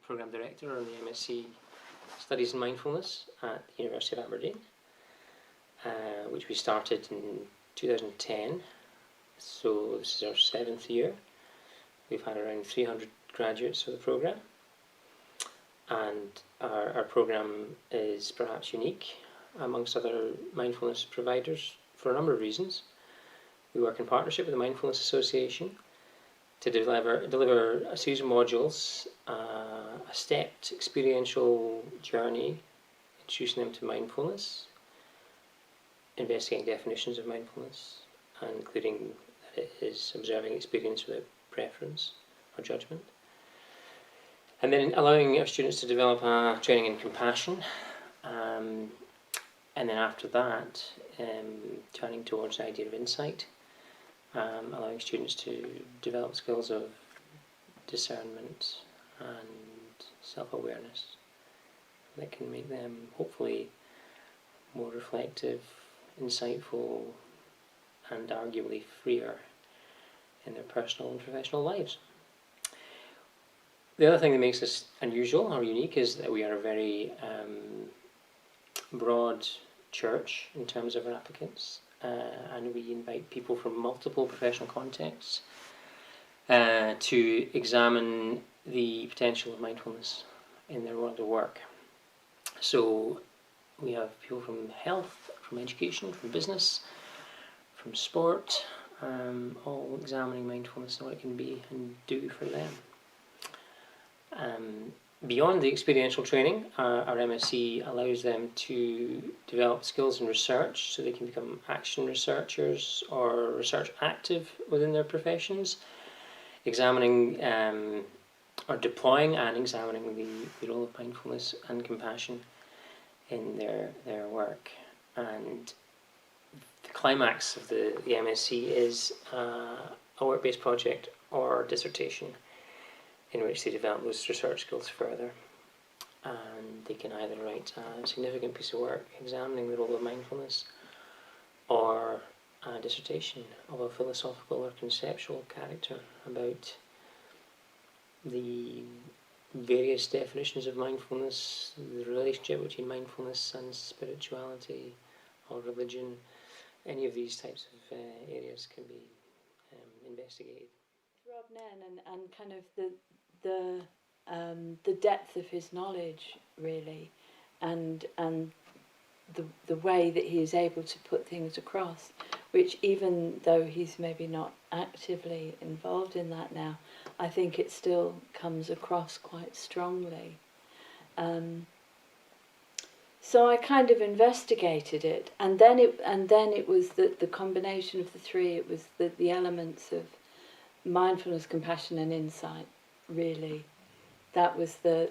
Programme Director on the MSc Studies in Mindfulness at the University of Aberdeen, which we started in 2010, so this is our 7th year. We've had around 300 graduates of the programme, and our programme is perhaps unique amongst other mindfulness providers for a number of reasons. We work in partnership with the Mindfulness Association to deliver a series of modules, a stepped experiential journey, introducing them to mindfulness, investigating definitions of mindfulness, and including that it is observing experience without preference or judgment. And then allowing our students to develop a training in compassion, and then after that, turning towards the idea of insight, allowing students to develop skills of discernment and self-awareness that can make them hopefully more reflective, insightful, and arguably freer in their personal and professional lives. The other thing that makes us unusual or unique is that we are a very broad church in terms of our applicants, and we invite people from multiple professional contexts to examine the potential of mindfulness in their world of work. So we have people from health, from education, from business, from sport, all examining mindfulness and what it can be and do for them. Beyond the experiential training, our MSc allows them to develop skills in research, so they can become action researchers or research active within their professions, examining or deploying and examining the role of mindfulness and compassion in their work. And the climax of the MSc is a work-based project or dissertation in which they develop those research skills further. And they can either write a significant piece of work examining the role of mindfulness, or a dissertation of a philosophical or conceptual character about the various definitions of mindfulness, the relationship between mindfulness and spirituality or religion. Any of these types of areas can be investigated. Rob Nairn and kind of the depth of his knowledge, really, and the way that he is able to put things across, which even though he's maybe not actively involved in that now, I think it still comes across quite strongly. So I kind of investigated it, and then it was the combination of the three. It was the elements of mindfulness, compassion, and insight. Really, that was the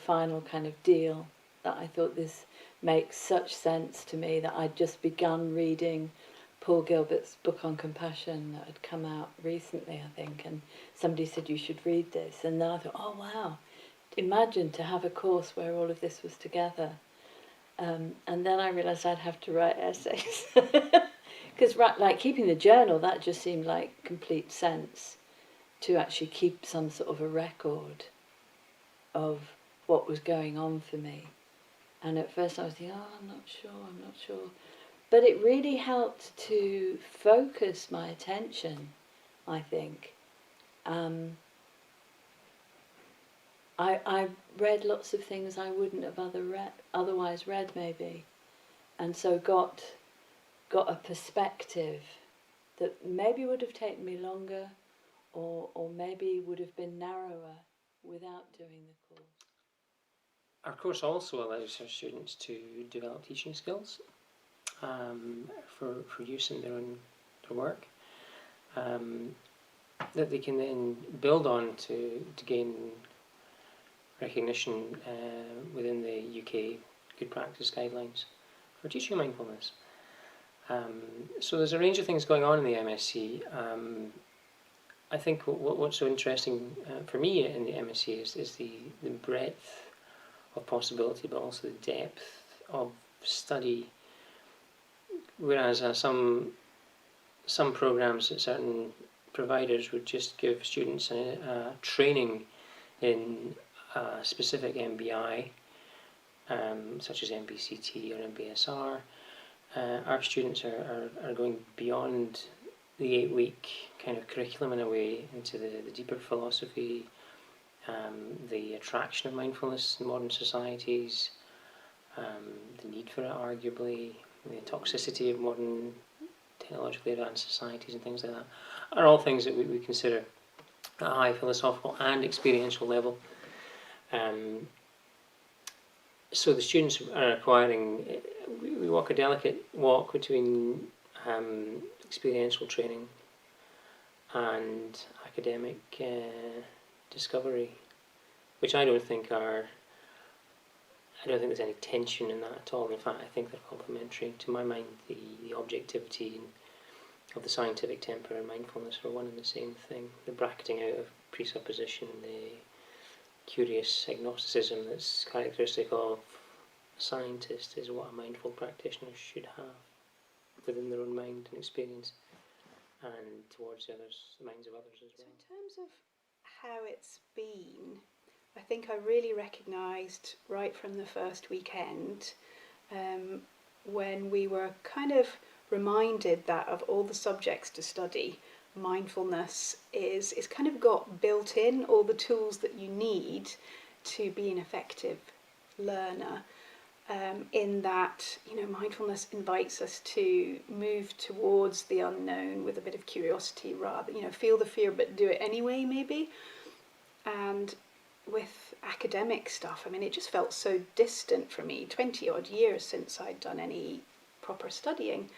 final kind of deal. That I thought this makes such sense to me, that I'd just begun reading Paul Gilbert's book on compassion that had come out recently, I think, and somebody said you should read this, and then I thought, oh wow, imagine to have a course where all of this was together. And then I realised I'd have to write essays. Because like keeping the journal, that just seemed like complete sense, to actually keep some sort of a record of what was going on for me. And at first I was thinking, I'm not sure. But it really helped to focus my attention, I think. I read lots of things I wouldn't have otherwise read, maybe, and so got a perspective that maybe would have taken me longer, or maybe would have been narrower without doing the course. Our course also allows our students to develop teaching skills for use in their work, that they can then build on to gain recognition within the UK Good Practice Guidelines for teaching mindfulness. So there's a range of things going on in the MSc. I think what's so interesting for me in the MSc is the breadth of possibility, but also the depth of study. Whereas some programs at certain providers would just give students a training in a specific MBI, such as MBCT or MBSR, our students are going beyond the 8-week kind of curriculum in a way into the deeper philosophy, the attraction of mindfulness in modern societies, the need for it arguably, the toxicity of modern technologically advanced societies and things like that, are all things that we consider at a high philosophical and experiential level. So the students are acquiring, we walk a delicate walk between experiential training and academic discovery, which I don't think there's any tension in that at all. In fact, I think they're complementary. To my mind, the objectivity of the scientific temper and mindfulness are one and the same thing. The bracketing out of presupposition, the curious agnosticism that's characteristic of a scientist is what a mindful practitioner should have within their own mind and experience, and towards the minds of others as well. So in terms of how it's been, I think I really recognised right from the first weekend when we were kind of reminded that of all the subjects to study, mindfulness is kind of got built in all the tools that you need to be an effective learner. In that, mindfulness invites us to move towards the unknown with a bit of curiosity, rather, feel the fear but do it anyway, maybe. And with academic stuff, it just felt so distant for me, 20 odd years since I'd done any proper studying.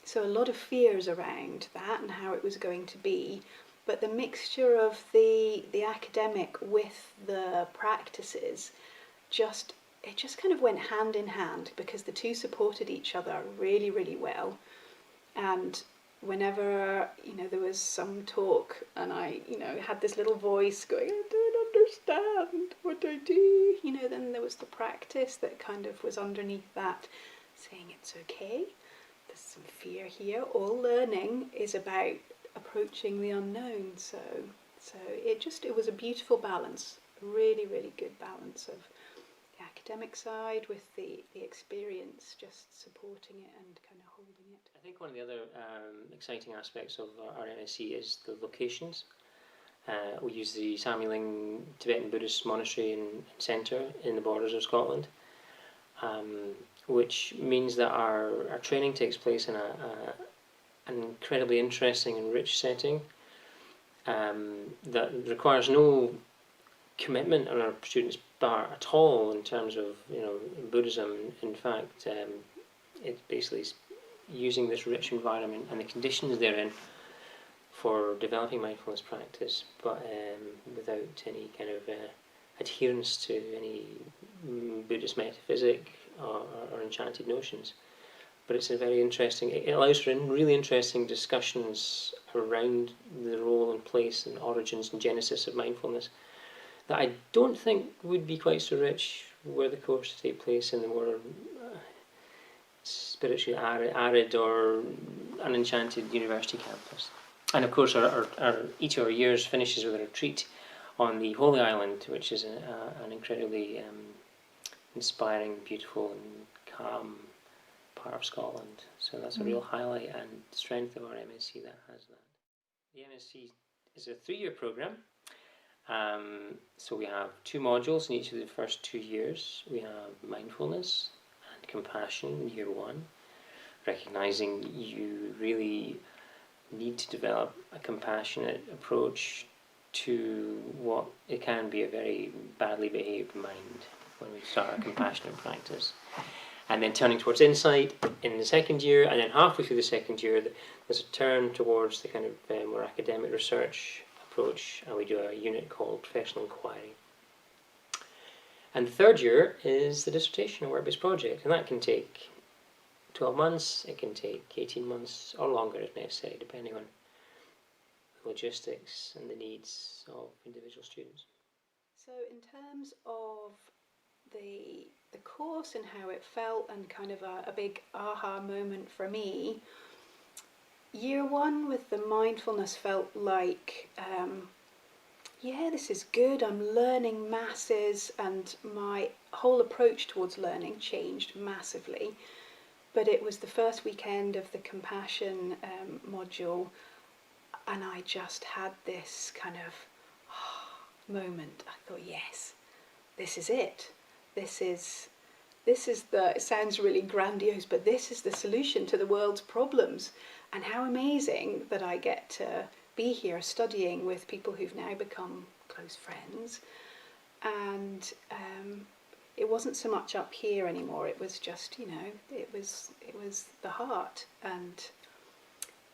So a lot of fears around that and how it was going to be. But the mixture of the academic with the practices it just kind of went hand in hand, because the two supported each other really, really well. And whenever, there was some talk and I, had this little voice going, I don't understand what I do, then there was the practice that kind of was underneath that, saying it's okay, there's some fear here. All learning is about approaching the unknown. So it was a beautiful balance, a really, really good balance of the academic side with the experience, just supporting it and kind of holding it. I think one of the other exciting aspects of our MSc is the locations. We use the Samyeling Tibetan Buddhist Monastery and Centre in the borders of Scotland, which means that our training takes place in an incredibly interesting and rich setting that requires no commitment on our students' part at all in terms of Buddhism. In fact, it's basically using this rich environment and the conditions therein for developing mindfulness practice, but without any kind of adherence to any Buddhist metaphysic or enchanted notions. But it's a very interesting, it allows for really interesting discussions around the role and place and origins and genesis of mindfulness that I don't think would be quite so rich were the course to take place in the more spiritually arid or unenchanted university campus. And of course, each of our years finishes with a retreat on the Holy Island, which is an incredibly inspiring, beautiful and calm part of Scotland. So that's a real highlight and strength of our MSc that has that. The MSc is a 3-year programme. So we have 2 modules in each of the first 2 years. We have mindfulness and compassion in year 1, recognising you really need to develop a compassionate approach to what it can be a very badly behaved mind when we start a compassionate practice. And then turning towards insight in the 2nd year, and then halfway through the 2nd year there's a turn towards the kind of more academic research approach, and we do a unit called professional inquiry. And the 3rd year is the dissertation, a work-based project, and that can take 12 months, it can take 18 months, or longer if necessary, depending on the logistics and the needs of individual students. So in terms of the course and how it felt, and kind of a big aha moment for me, year 1 with the mindfulness felt like yeah, this is good, I'm learning masses, and my whole approach towards learning changed massively. But it was the first weekend of the compassion module, and I just had this kind of moment. I thought, yes, this is it. This is it sounds really grandiose, but this is the solution to the world's problems. And how amazing that I get to be here studying with people who've now become close friends. And it wasn't so much up here anymore. It was just, it was the heart. And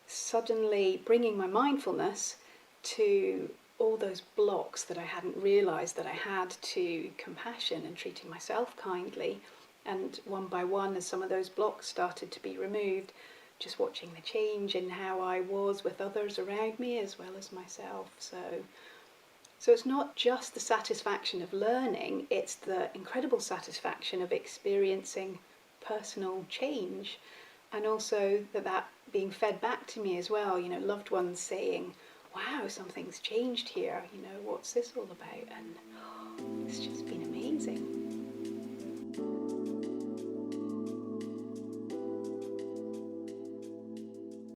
suddenly bringing my mindfulness to all those blocks that I hadn't realised that I had to compassion and treating myself kindly. And one by one, as some of those blocks started to be removed, just watching the change in how I was with others around me as well as myself. So it's not just the satisfaction of learning, it's the incredible satisfaction of experiencing personal change, and also that being fed back to me as well, loved ones saying, wow, something's changed here, what's this all about? And it's just been amazing.